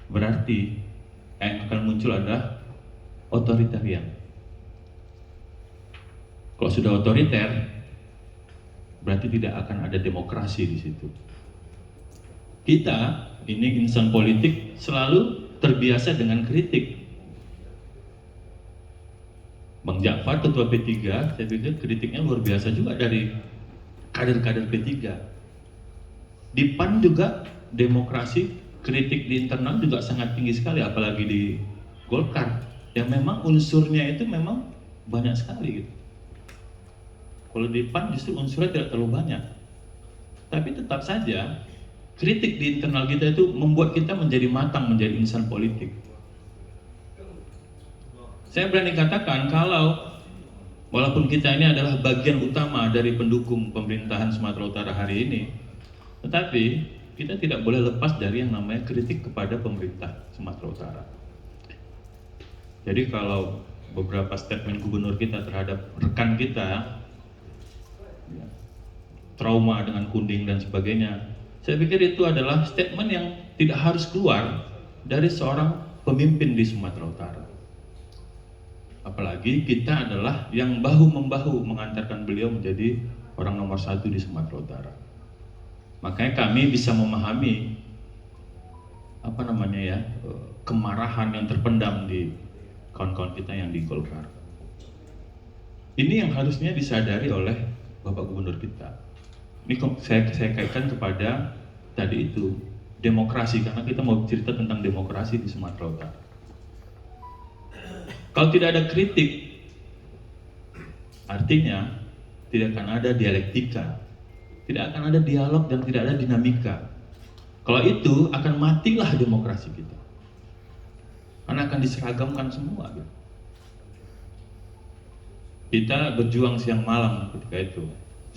berarti yang akan muncul adalah otoritarian. Kalau sudah otoriter, berarti tidak akan ada demokrasi di situ. Kita ini insan politik selalu terbiasa dengan kritik. Bang Ja'far, ketua P3, saya pikir kritiknya luar biasa juga dari kader-kader P3. Di PAN juga demokrasi, kritik di internal juga sangat tinggi sekali, apalagi di Golkar, yang memang unsurnya itu memang banyak sekali gitu. Kalau di PAN justru unsurnya tidak terlalu banyak. Tapi tetap saja kritik di internal kita itu membuat kita menjadi matang, menjadi insan politik. Saya berani katakan kalau walaupun kita ini adalah bagian utama dari pendukung pemerintahan Sumatera Utara hari ini, tetapi kita tidak boleh lepas dari yang namanya kritik kepada pemerintah Sumatera Utara. Jadi kalau beberapa statement gubernur kita terhadap rekan kita, trauma dengan Kunding dan sebagainya, saya pikir itu adalah statement yang tidak harus keluar dari seorang pemimpin di Sumatera Utara. Apalagi kita adalah yang bahu-membahu mengantarkan beliau menjadi orang nomor 1 di Sumatera Utara. Makanya kami bisa memahami kemarahan yang terpendam di kawan-kawan kita yang di Golkar. Ini yang harusnya disadari oleh Bapak Gubernur kita. Ini saya kaitkan kepada tadi itu demokrasi, karena kita mau cerita tentang demokrasi di Sumatera Utara. Kalau tidak ada kritik, artinya tidak akan ada dialektika, tidak akan ada dialog, dan tidak ada dinamika. Kalau itu akan matilah demokrasi kita, karena akan diseragamkan semua. Kita berjuang siang malam ketika itu.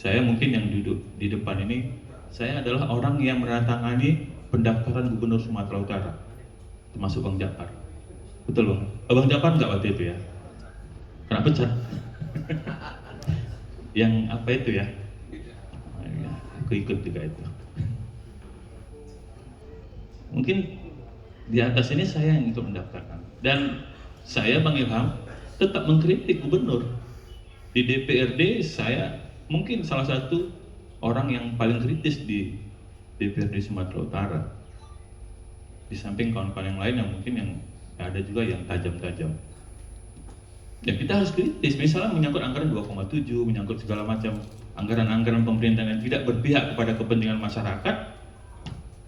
Saya mungkin yang duduk di depan ini, saya adalah orang yang menandatangani pendaftaran Gubernur Sumatera Utara, termasuk Bang Ja'far. Betul Bang? Bang Ja'far nggak waktu itu ya? Kena pecat. Yang apa itu ya? Aku ikut juga itu. Mungkin di atas ini saya yang ikut mendaftarkan. Dan saya Bang Ilham tetap mengkritik gubernur. Di DPRD saya mungkin salah satu orang yang paling kritis di DPRD Sumatera Utara. Di samping kawan-kawan yang lain yang mungkin yang ada juga yang tajam-tajam. Ya kita harus kritis, misalnya menyangkut anggaran 2,7, menyangkut segala macam anggaran-anggaran pemerintahan yang tidak berpihak kepada kepentingan masyarakat.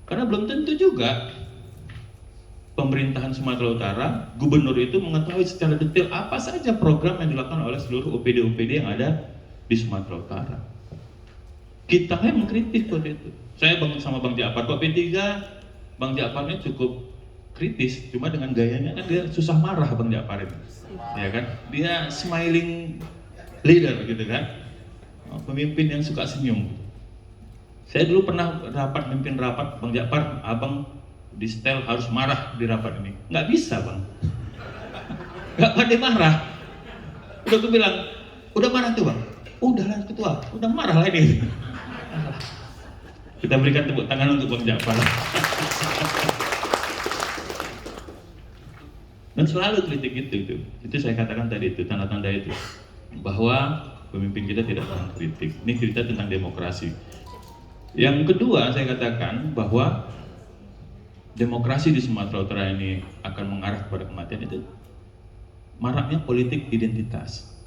Karena belum tentu juga pemerintahan Sumatera Utara, gubernur itu mengetahui secara detail apa saja program yang dilakukan oleh seluruh OPD-OPD yang ada di Sumatera Utara. Kita yang mengkritik waktu itu. Saya sama Bang Ja'far, kok P3, Bang Ja'far ini cukup kritis, cuma dengan gayanya kan dia susah marah Bang Ja'far ini, ya kan? Dia smiling leader gitu kan, pemimpin yang suka senyum. Saya dulu pernah mimpin rapat Bang Ja'far, abang di setel harus marah di rapat ini, nggak bisa Bang, nggak pandai marah. Udah aku bilang, udah marah tuh Bang, udah lah ketua, udah marah lah ini. Kita berikan tepuk tangan untuk Bang Ja'far. Dan selalu kritik itu saya katakan tadi itu, tanda-tanda itu bahwa pemimpin kita tidak pernah kritik. Ini cerita tentang demokrasi. Yang kedua saya katakan bahwa demokrasi di Sumatera Utara ini akan mengarah kepada kematian itu maraknya politik identitas.